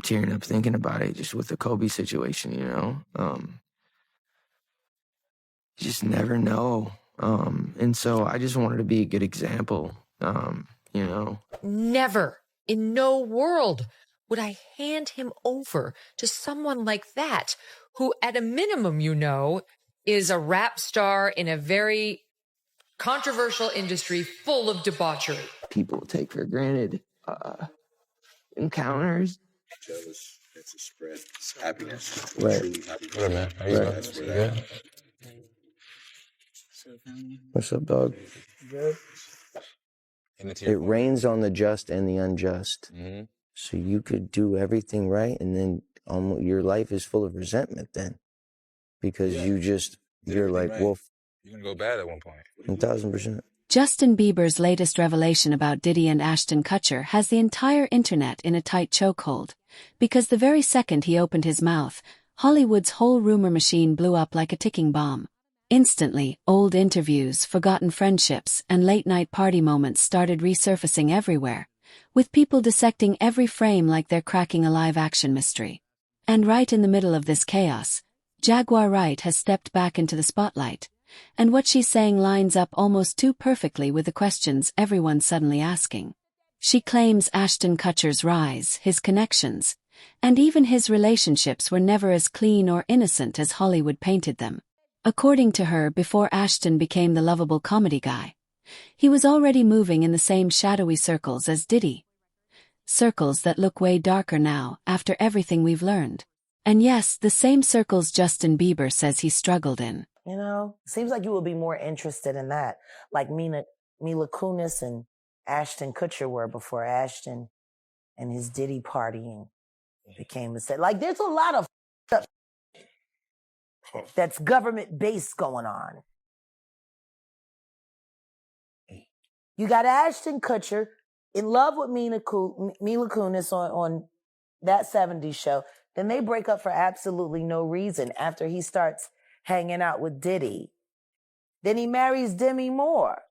tearing up thinking about it, just with the Kobe situation, you know? You just never know. And so I just wanted to be a good example, you know? Never, in no world, would I hand him over to someone like that, who at a minimum, you know, is a rap star in a very controversial industry full of debauchery. People take for granted encounters. Jealous, it's a spread. It's happiness. Right. Truly happiness. What up, man? How you Right. doing? Good? What's up, dog? Good. It rains on the just and the unjust. Mm-hmm. So you could do everything right, and then your life is full of resentment then. Because you're like, right. well, You're going to go bad at one point. 1,000%. Justin Bieber's latest revelation about Diddy and Ashton Kutcher has the entire internet in a tight chokehold. Because the very second he opened his mouth, Hollywood's whole rumor machine blew up like a ticking bomb. Instantly, old interviews, forgotten friendships, and late-night party moments started resurfacing everywhere, with people dissecting every frame like they're cracking a live-action mystery. And right in the middle of this chaos, Jaguar Wright has stepped back into the spotlight, and what she's saying lines up almost too perfectly with the questions everyone's suddenly asking. She claims Ashton Kutcher's rise, his connections, and even his relationships were never as clean or innocent as Hollywood painted them. According to her, before Ashton became the lovable comedy guy, he was already moving in the same shadowy circles as Diddy. Circles that look way darker now, after everything we've learned. And yes, the same circles Justin Bieber says he struggled in. You know, seems like you would be more interested in that, like Mila Kunis and Ashton Kutcher were before Ashton and his Diddy partying became a set. Like, there's a lot of stuff that's government-based going on. You got Ashton Kutcher in love with Mila Kunis on that 70s show. Then they break up for absolutely no reason after he starts hanging out with Diddy. Then he marries Demi Moore,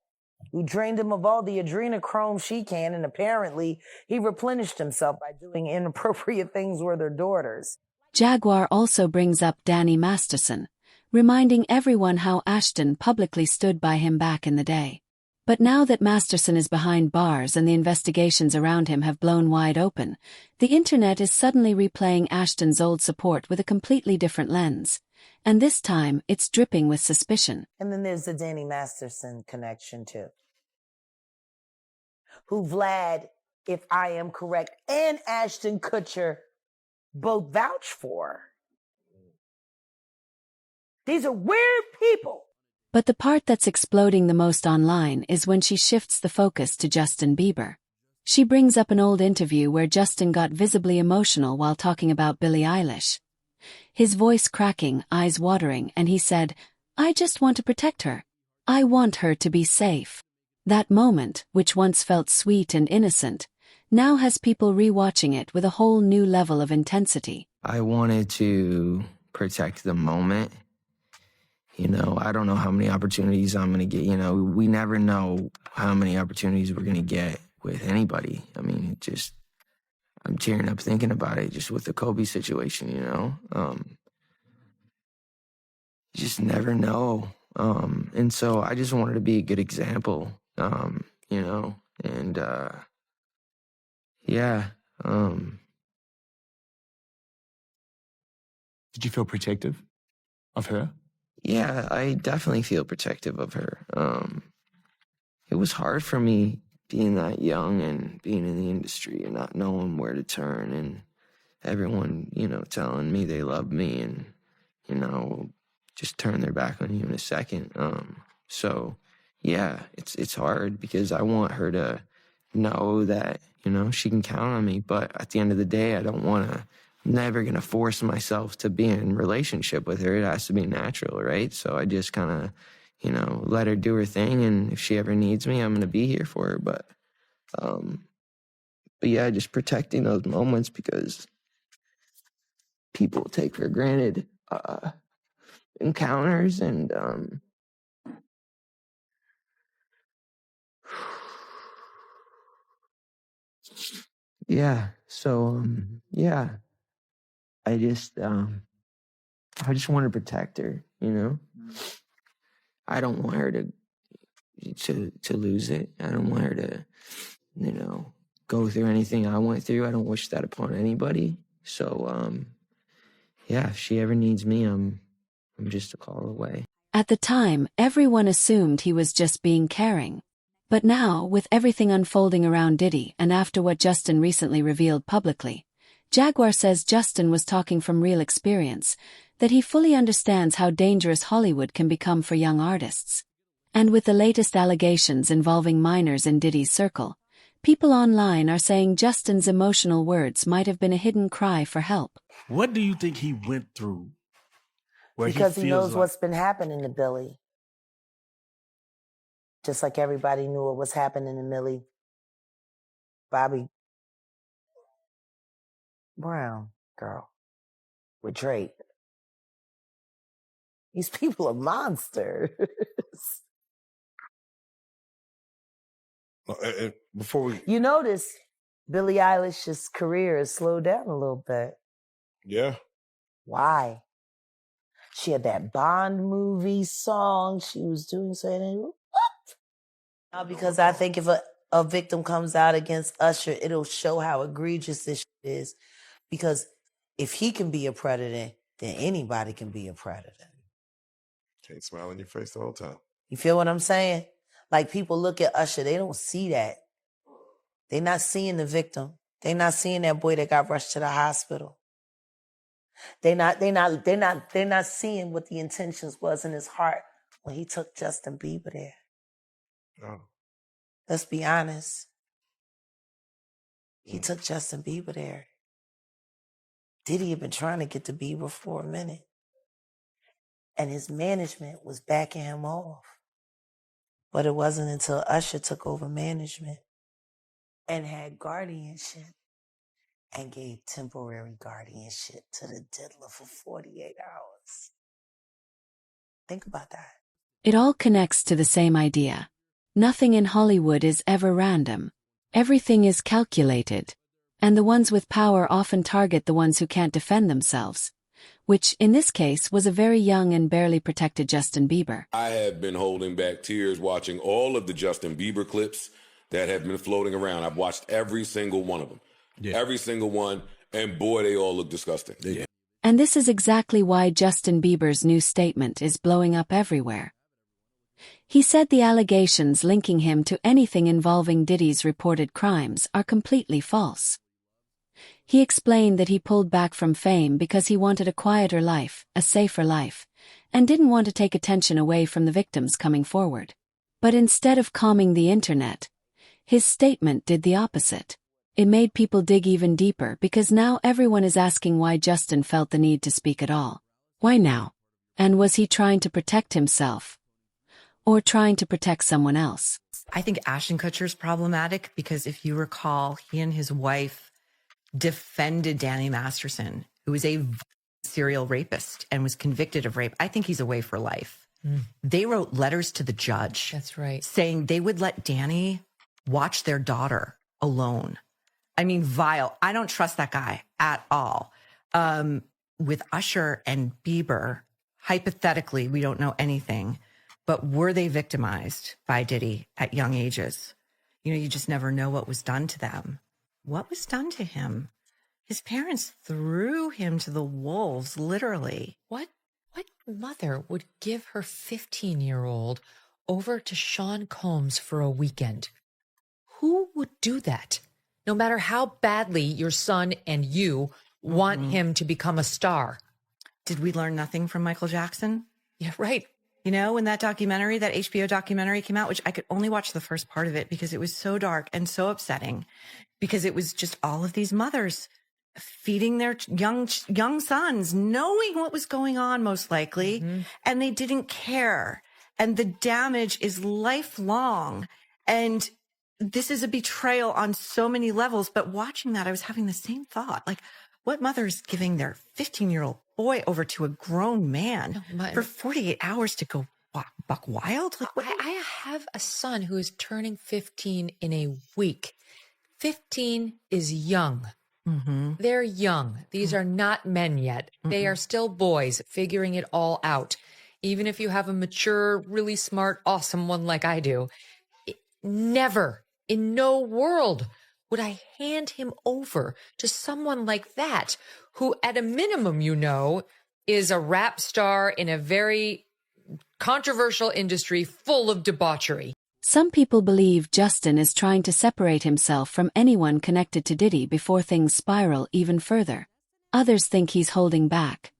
who drained him of all the adrenochrome she can, and apparently he replenished himself by doing inappropriate things with their daughters. Jaguar also brings up Danny Masterson, reminding everyone how Ashton publicly stood by him back in the day. But now that Masterson is behind bars and the investigations around him have blown wide open, the internet is suddenly replaying Ashton's old support with a completely different lens. And this time, it's dripping with suspicion. And then there's the Danny Masterson connection, too. Who Vlad, if I am correct, and Ashton Kutcher both vouch for. These are weird people. But the part that's exploding the most online is when she shifts the focus to Justin Bieber. She brings up an old interview where Justin got visibly emotional while talking about Billie Eilish. His voice cracking, eyes watering, and he said, "I just want to protect her. I want her to be safe." That moment, which once felt sweet and innocent, now has people rewatching it with a whole new level of intensity. I wanted to protect the moment. You know, I don't know how many opportunities I'm going to get. You know, we never know how many opportunities we're going to get with anybody. I mean, I'm tearing up thinking about it, just with the Kobe situation, you know? You just never know. And so I just wanted to be a good example, you know? And, yeah. Did you feel protective of her? Yeah, I definitely feel protective of her. It was hard for me being that young and being in the industry and not knowing where to turn, and everyone, you know, telling me they love me and, you know, just turn their back on you in a second. So yeah, it's hard because I want her to know that, you know, she can count on me. But at the end of the day, I'm never going to force myself to be in a relationship with her. It has to be natural, right? So I just kind of, you know, let her do her thing. And if she ever needs me, I'm going to be here for her. But yeah, just protecting those moments because people take for granted encounters and yeah. So yeah. I just want to protect her, you know? I don't want her to lose it. I don't want her to, you know, go through anything I went through. I don't wish that upon anybody. So, yeah, if she ever needs me, I'm just a call away. At the time, everyone assumed he was just being caring. But now, with everything unfolding around Diddy and after what Justin recently revealed publicly, Jaguar says Justin was talking from real experience, that he fully understands how dangerous Hollywood can become for young artists. And with the latest allegations involving minors in Diddy's circle, people online are saying Justin's emotional words might have been a hidden cry for help. What do you think he went through? Because he knows like... what's been happening to Billy. Just like everybody knew what was happening to Millie Bobby Brown girl with Drake. These people are monsters. Before we... You notice Billie Eilish's career has slowed down a little bit. Yeah. Why? She had that Bond movie song she was doing. So now, because I think if a victim comes out against Usher, it'll show how egregious this shit is. Because if he can be a predator, then anybody can be a predator. Can't smile in your face the whole time. You feel what I'm saying? Like, people look at Usher, they don't see that. They're not seeing the victim. They're not seeing that boy that got rushed to the hospital. They're not seeing what the intentions was in his heart when he took Justin Bieber there. Oh. Let's be honest. He took Justin Bieber there. Diddy had been trying to get to Bieber for a minute. And his management was backing him off. But it wasn't until Usher took over management and had guardianship and gave temporary guardianship to the diddler for 48 hours. Think about that. It all connects to the same idea. Nothing in Hollywood is ever random. Everything is calculated. And the ones with power often target the ones who can't defend themselves. Which, in this case, was a very young and barely protected Justin Bieber. I have been holding back tears watching all of the Justin Bieber clips that have been floating around. I've watched every single one of them. Yeah. Every single one, and boy, they all look disgusting. Yeah. And this is exactly why Justin Bieber's new statement is blowing up everywhere. He said the allegations linking him to anything involving Diddy's reported crimes are completely false. He explained that he pulled back from fame because he wanted a quieter life, a safer life, and didn't want to take attention away from the victims coming forward. But instead of calming the internet, his statement did the opposite. It made people dig even deeper because now everyone is asking why Justin felt the need to speak at all. Why now? And was he trying to protect himself? Or trying to protect someone else? I think Ashton Kutcher is problematic because if you recall, he and his wife defended Danny Masterson, who was a serial rapist and was convicted of rape. I think he's away for life. They wrote letters to the judge. That's right. Saying they would let Danny watch their daughter alone. I mean, vile. I don't trust that guy at all. With Usher and Bieber, hypothetically, we don't know anything, but were they victimized by Diddy at young ages? You know, you just never know what was done to them. What was done to him? His parents threw him to the wolves, literally. What mother would give her 15-year-old over to Sean Combs for a weekend? Who would do that? No matter how badly your son and you want him to become a star. Did we learn nothing from Michael Jackson? Yeah, right. You know, when that documentary, that HBO documentary came out, which I could only watch the first part of it because it was so dark and so upsetting, because it was just all of these mothers feeding their young sons, knowing what was going on most likely, and they didn't care. And the damage is lifelong. And this is a betrayal on so many levels. But watching that, I was having the same thought. Like, what mother is giving their 15-year-old boy over to a grown man for 48 hours to go buck wild? Like, I have a son who is turning 15 in a week. 15 is young. They're young. These are not men yet. They are still boys figuring it all out. Even if you have a mature, really smart, awesome one like I do, never, in no world, would I hand him over to someone like that, who at a minimum, is a rap star in a very controversial industry full of debauchery. Some people believe Justin is trying to separate himself from anyone connected to Diddy before things spiral even further. Others think he's holding back,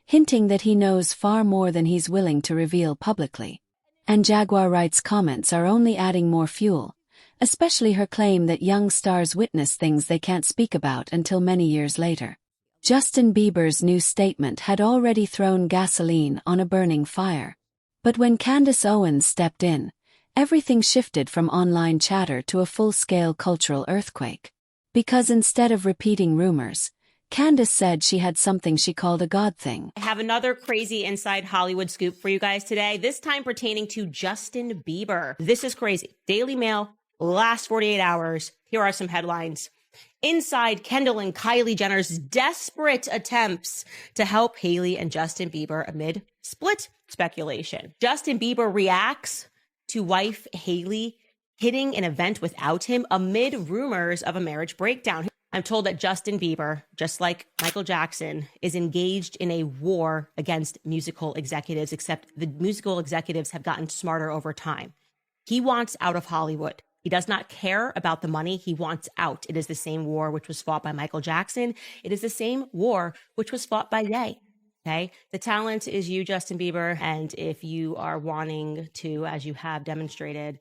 hinting that he knows far more than he's willing to reveal publicly. And Jaguar Wright's comments are only adding more fuel, especially her claim that young stars witness things they can't speak about until many years later. Justin Bieber's new statement had already thrown gasoline on a burning fire. But when Candace Owens stepped in, everything shifted from online chatter to a full-scale cultural earthquake. Because instead of repeating rumors, Candace said she had something she called a God thing. I have another crazy inside Hollywood scoop for you guys today, this time pertaining to Justin Bieber. This is crazy. Daily Mail, last 48 hours. Here are some headlines. Inside Kendall and Kylie Jenner's desperate attempts to help Hailey and Justin Bieber amid split speculation. Justin Bieber reacts to wife Hailey hitting an event without him amid rumors of a marriage breakdown. I'm told that Justin Bieber, just like Michael Jackson, is engaged in a war against musical executives, except the musical executives have gotten smarter over time. He wants out of Hollywood. He does not care about the money. He wants out. It is the same war which was fought by Michael Jackson. It is the same war which was fought by Ye. Okay. The talent is you, Justin Bieber. And if you are wanting to, as you have demonstrated,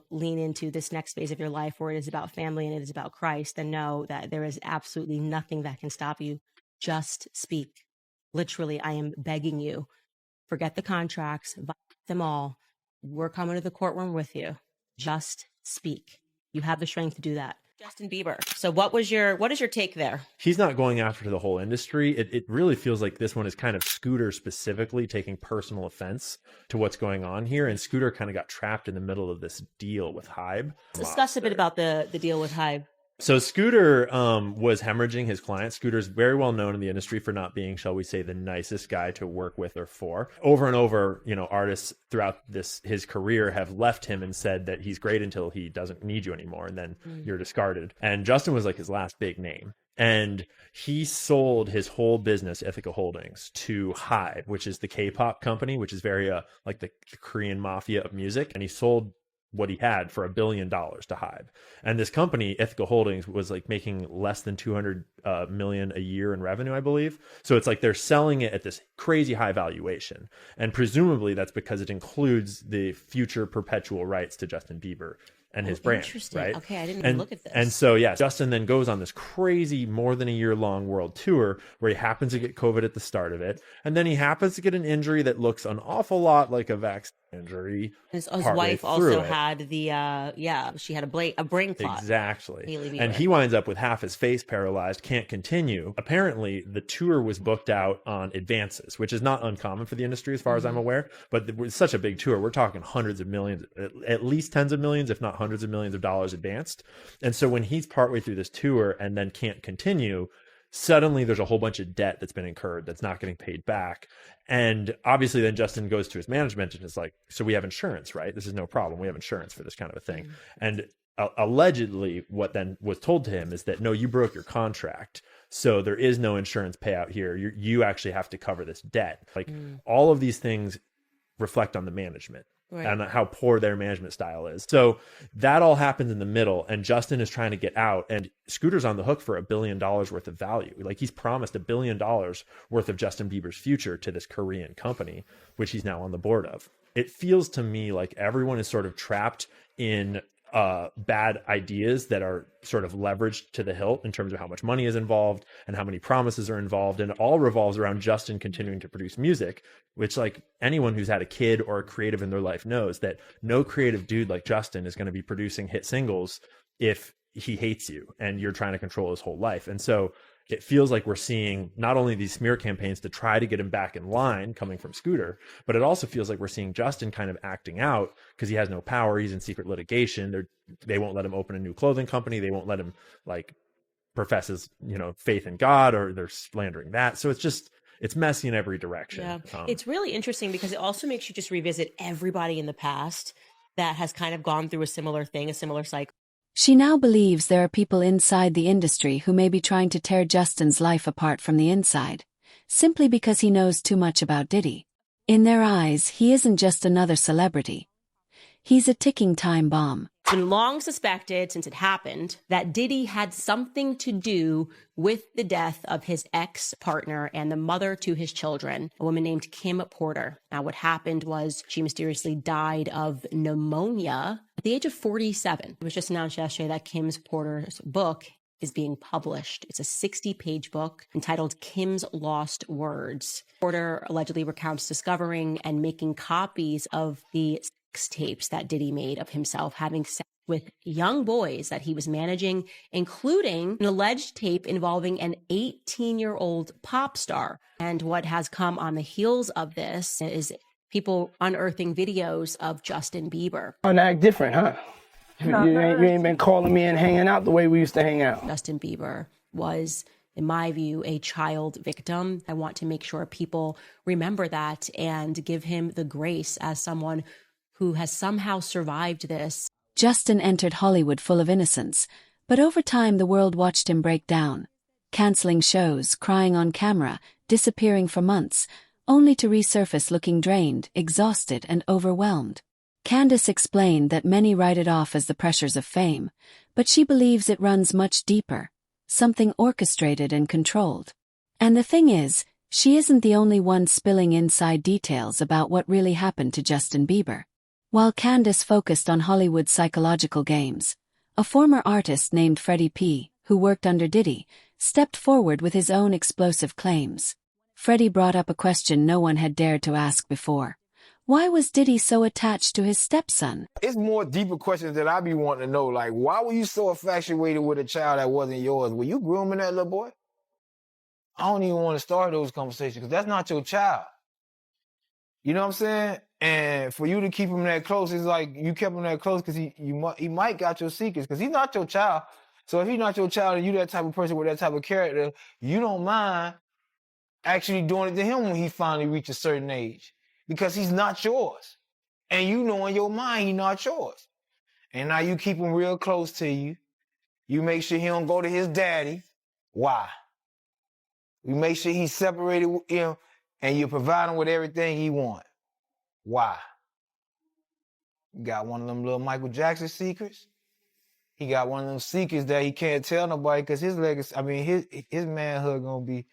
lean into this next phase of your life where it is about family and it is about Christ, then know that there is absolutely nothing that can stop you. Just speak. Literally, I am begging you. Forget the contracts, violate them all. We're coming to the courtroom with you. Just speak. You have the strength to do that. Justin Bieber. So what is your take there? He's not going after the whole industry. It really feels like this one is kind of Scooter specifically taking personal offense to what's going on here. And Scooter kind of got trapped in the middle of this deal with Hybe. Let's discuss a bit about the deal with Hybe. So Scooter was hemorrhaging his clients. Scooter's very well known in the industry for not being, shall we say, the nicest guy to work with or for. Over and over, artists throughout his career have left him and said that he's great until he doesn't need you anymore, and then you're discarded. And Justin was like his last big name. And he sold his whole business, Ithaca Holdings, to Hybe, which is the K-pop company, which is very like the Korean mafia of music. And he sold what he had for $1 billion to Hybe. And this company, Ithaca Holdings, was like making less than 200 million a year in revenue, I believe. So it's like they're selling it at this crazy high valuation. And presumably that's because it includes the future perpetual rights to Justin Bieber and his brand, right? Okay, I didn't even look at this. And so, yeah, Justin then goes on this crazy, more than a year-long world tour where he happens to get COVID at the start of it. And then he happens to get an injury that looks an awful lot like a vaccine injury. His wife also had she had a brain clot. Exactly. And he winds up with half his face paralyzed, can't continue. Apparently, the tour was booked out on advances, which is not uncommon for the industry as far as I'm aware. But it was such a big tour. We're talking hundreds of millions, at least tens of millions, if not hundreds of millions of dollars advanced. And so when he's partway through this tour and then can't continue, suddenly there's a whole bunch of debt that's been incurred that's not getting paid back. And obviously then Justin goes to his management and is like, so we have insurance, right? This is no problem. We have insurance for this kind of a thing. And allegedly what then was told to him is that, no, you broke your contract. So there is no insurance payout here. You actually have to cover this debt. Like all of these things reflect on the management. Right. And how poor their management style is. So that all happens in the middle, and Justin is trying to get out, and Scooter's on the hook for $1 billion worth of value. Like he's promised $1 billion worth of Justin Bieber's future to this Korean company, which he's now on the board of. It feels to me like everyone is sort of trapped in bad ideas that are sort of leveraged to the hilt in terms of how much money is involved and how many promises are involved. And it all revolves around Justin continuing to produce music, which like anyone who's had a kid or a creative in their life knows that no creative dude like Justin is going to be producing hit singles if he hates you and you're trying to control his whole life. And so it feels like we're seeing not only these smear campaigns to try to get him back in line coming from Scooter, but it also feels like we're seeing Justin kind of acting out because he has no power. He's in secret litigation. They won't let him open a new clothing company. They won't let him like professes, faith in God, or they're slandering that. So it's messy in every direction. Yeah. It's really interesting because it also makes you just revisit everybody in the past that has kind of gone through a similar thing, a similar cycle. She now believes there are people inside the industry who may be trying to tear Justin's life apart from the inside, simply because he knows too much about Diddy. In their eyes, he isn't just another celebrity. He's a ticking time bomb. It's been long suspected, since it happened, that Diddy had something to do with the death of his ex-partner and the mother to his children, a woman named Kim Porter. Now, what happened was she mysteriously died of pneumonia at the age of 47. It was just announced yesterday that Kim Porter's book is being published. It's a 60-page book entitled Kim's Lost Words. Porter allegedly recounts discovering and making copies of the tapes that Diddy made of himself having sex with young boys that he was managing, including an alleged tape involving an 18-year-old pop star. And what has come on the heels of this is people unearthing videos of Justin Bieber. Oh, act different, huh? You ain't been calling me and hanging out the way we used to hang out. Justin Bieber was, in my view, a child victim. I want to make sure people remember that and give him the grace as someone who has somehow survived this. Justin entered Hollywood full of innocence, but over time the world watched him break down, canceling shows, crying on camera, disappearing for months, only to resurface looking drained, exhausted, and overwhelmed. Candace explained that many write it off as the pressures of fame, but she believes it runs much deeper, something orchestrated and controlled. And the thing is, she isn't the only one spilling inside details about what really happened to Justin Bieber. While Candace focused on Hollywood's psychological games, a former artist named Freddie P., who worked under Diddy, stepped forward with his own explosive claims. Freddie brought up a question no one had dared to ask before. Why was Diddy so attached to his stepson? It's more deeper questions that I be wanting to know, like, why were you so infatuated with a child that wasn't yours? Were you grooming that little boy? I don't even want to start those conversations because that's not your child. You know what I'm saying? And for you to keep him that close, it's like you kept him that close because he might got your secrets because he's not your child. So if he's not your child and you that type of person with that type of character, you don't mind actually doing it to him when he finally reaches a certain age because he's not yours. And you know in your mind he's not yours. And now you keep him real close to you. You make sure he don't go to his daddy. Why? You make sure he's separated with him and you provide him with everything he wants. Why? You got one of them little Michael Jackson secrets. He got one of them secrets that he can't tell nobody because his legacy, his manhood gonna be,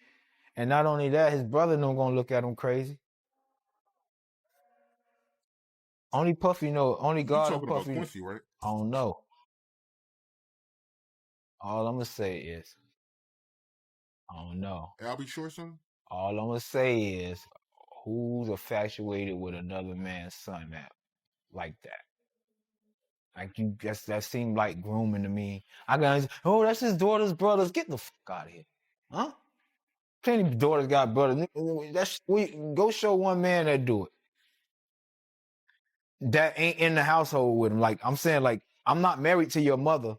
and not only that, his brother no gonna look at him crazy. Only Puffy know, only God and Puffy. Quincy, right? I don't know. All I'm gonna say is, I don't know. Albie Short son? All I'm gonna say is, who's infatuated with another man's son now, like that? Like that seemed like grooming to me. That's his daughter's brothers. Get the fuck out of here, huh? Plenty of daughters got brothers. Go show one man that do it. That ain't in the household with him. Like I'm saying, like I'm not married to your mother.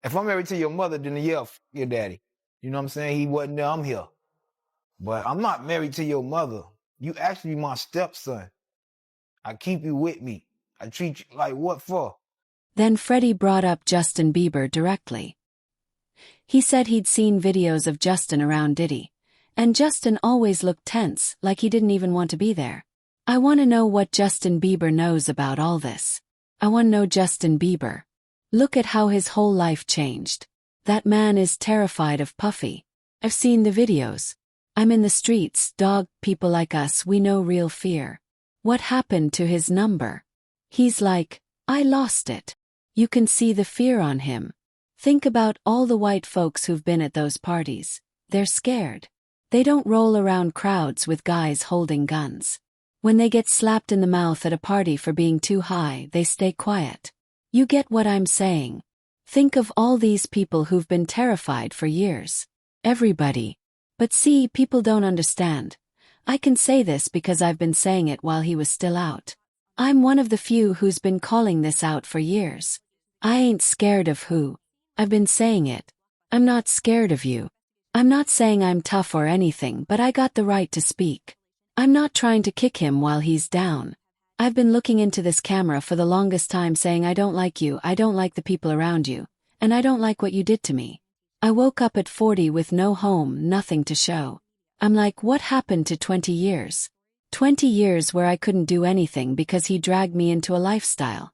If I'm married to your mother, then yeah, fuck your daddy. You know what I'm saying? He wasn't there. I'm here. But I'm not married to your mother. You actually my stepson. I keep you with me. I treat you like what for? Then Freddie brought up Justin Bieber directly. He said he'd seen videos of Justin around Diddy, and Justin always looked tense, like he didn't even want to be there. I want to know what Justin Bieber knows about all this. I want to know Justin Bieber. Look at how his whole life changed. That man is terrified of Puffy. I've seen the videos. I'm in the streets, dog, people like us, we know real fear. What happened to his number? He's like, I lost it. You can see the fear on him. Think about all the white folks who've been at those parties. They're scared. They don't roll around crowds with guys holding guns. When they get slapped in the mouth at a party for being too high, they stay quiet. You get what I'm saying? Think of all these people who've been terrified for years. Everybody. But see, people don't understand. I can say this because I've been saying it while he was still out. I'm one of the few who's been calling this out for years. I ain't scared of who. I've been saying it. I'm not scared of you. I'm not saying I'm tough or anything, but I got the right to speak. I'm not trying to kick him while he's down. I've been looking into this camera for the longest time saying I don't like you, I don't like the people around you, and I don't like what you did to me. I woke up at 40 with no home, nothing to show. I'm like, what happened to 20 years? 20 years where I couldn't do anything because he dragged me into a lifestyle.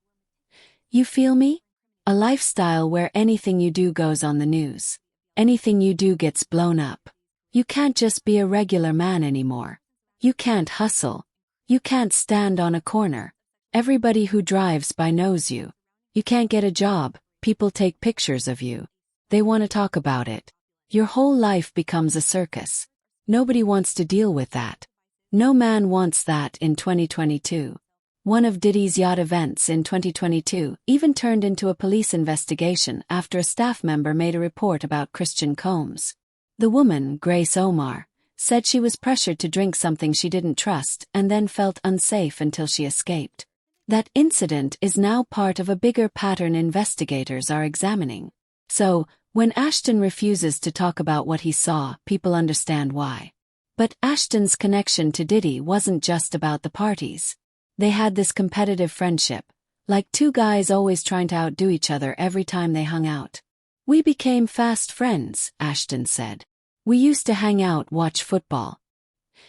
You feel me? A lifestyle where anything you do goes on the news. Anything you do gets blown up. You can't just be a regular man anymore. You can't hustle. You can't stand on a corner. Everybody who drives by knows you. You can't get a job, people take pictures of you. They want to talk about it. Your whole life becomes a circus. Nobody wants to deal with that. No man wants that in 2022. One of Diddy's yacht events in 2022 even turned into a police investigation after a staff member made a report about Christian Combs. The woman, Grace Omar, said she was pressured to drink something she didn't trust and then felt unsafe until she escaped. That incident is now part of a bigger pattern investigators are examining. So, when Ashton refuses to talk about what he saw, people understand why. But Ashton's connection to Diddy wasn't just about the parties. They had this competitive friendship, like two guys always trying to outdo each other every time they hung out. We became fast friends, Ashton said. We used to hang out, watch football.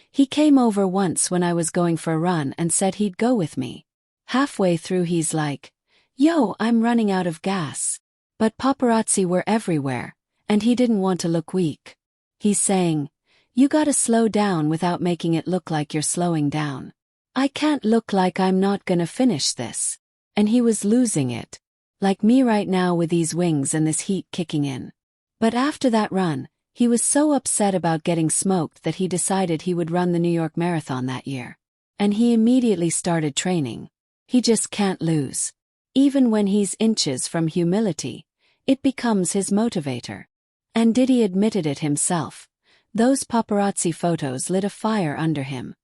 He came over once when I was going for a run and said he'd go with me. Halfway through he's like, "Yo, I'm running out of gas." But paparazzi were everywhere, and he didn't want to look weak. He's saying, "You gotta slow down without making it look like you're slowing down. I can't look like I'm not gonna finish this." And he was losing it. Like me right now with these wings and this heat kicking in. But after that run, he was so upset about getting smoked that he decided he would run the New York Marathon that year. And he immediately started training. He just can't lose. Even when he's inches from humility, it becomes his motivator. And Diddy admitted it himself. Those paparazzi photos lit a fire under him.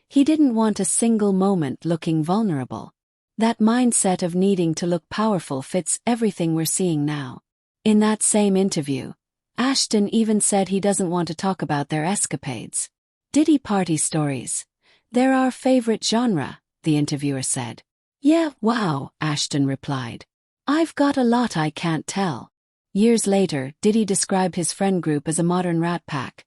He didn't want a single moment looking vulnerable. That mindset of needing to look powerful fits everything we're seeing now. In that same interview, Ashton even said he doesn't want to talk about their escapades. Diddy party stories. They're our favorite genre, the interviewer said. Yeah, wow, Ashton replied. I've got a lot I can't tell. Years later, Diddy described his friend group as a modern rat pack.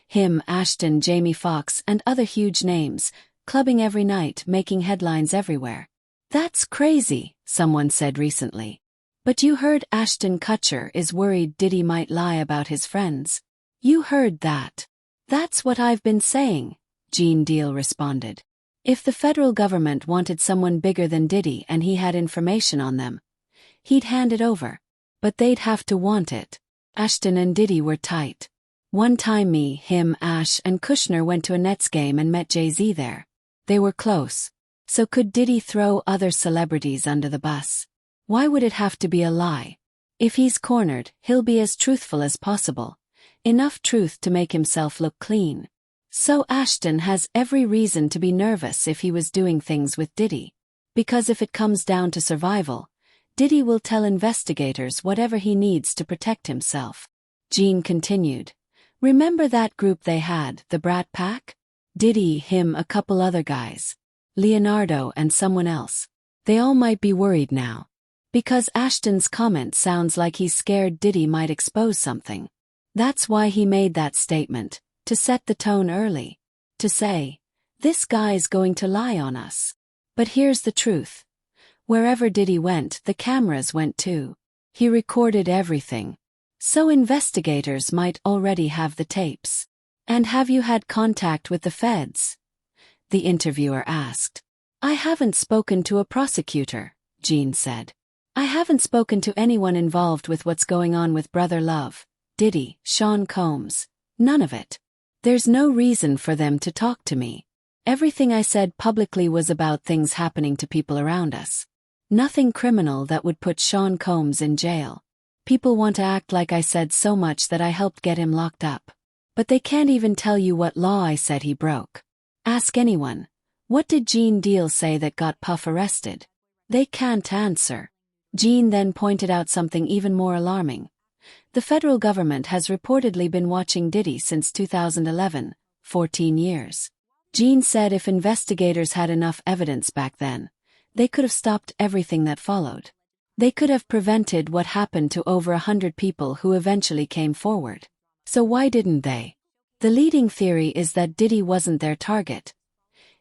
Him, Ashton, Jamie Foxx, and other huge names, clubbing every night, making headlines everywhere. That's crazy, someone said recently. But you heard Ashton Kutcher is worried Diddy might lie about his friends. You heard that. That's what I've been saying, Gene Deal responded. If the federal government wanted someone bigger than Diddy and he had information on them, he'd hand it over. But they'd have to want it. Ashton and Diddy were tight. One time me, him, Ash, and Kushner went to a Nets game and met Jay-Z there. They were close. So could Diddy throw other celebrities under the bus? Why would it have to be a lie? If he's cornered, he'll be as truthful as possible. Enough truth to make himself look clean. So Ashton has every reason to be nervous if he was doing things with Diddy. Because if it comes down to survival, Diddy will tell investigators whatever he needs to protect himself. Gene continued. Remember that group they had, the Brat Pack? Diddy, him, a couple other guys. Leonardo and someone else. They all might be worried now. Because Ashton's comment sounds like he's scared Diddy might expose something. That's why he made that statement, to set the tone early. To say, this guy's going to lie on us. But here's the truth. Wherever Diddy went, the cameras went too. He recorded everything. So investigators might already have the tapes. And have you had contact with the feds? The interviewer asked. I haven't spoken to a prosecutor, Gene said. I haven't spoken to anyone involved with what's going on with Brother Love, Diddy, Sean Combs. None of it. There's no reason for them to talk to me. Everything I said publicly was about things happening to people around us. Nothing criminal that would put Sean Combs in jail. People want to act like I said so much that I helped get him locked up. But they can't even tell you what law I said he broke. Ask anyone. What did Gene Deal say that got Puff arrested? They can't answer. Gene then pointed out something even more alarming. The federal government has reportedly been watching Diddy since 2011, 14 years. Gene said if investigators had enough evidence back then, they could have stopped everything that followed. They could have prevented what happened to over 100 people who eventually came forward. So why didn't they? The leading theory is that Diddy wasn't their target.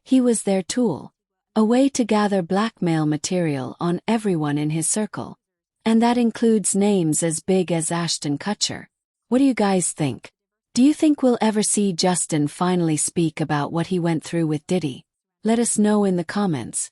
He was their tool, a way to gather blackmail material on everyone in his circle. And that includes names as big as Ashton Kutcher. What do you guys think? Do you think we'll ever see Justin finally speak about what he went through with Diddy? Let us know in the comments.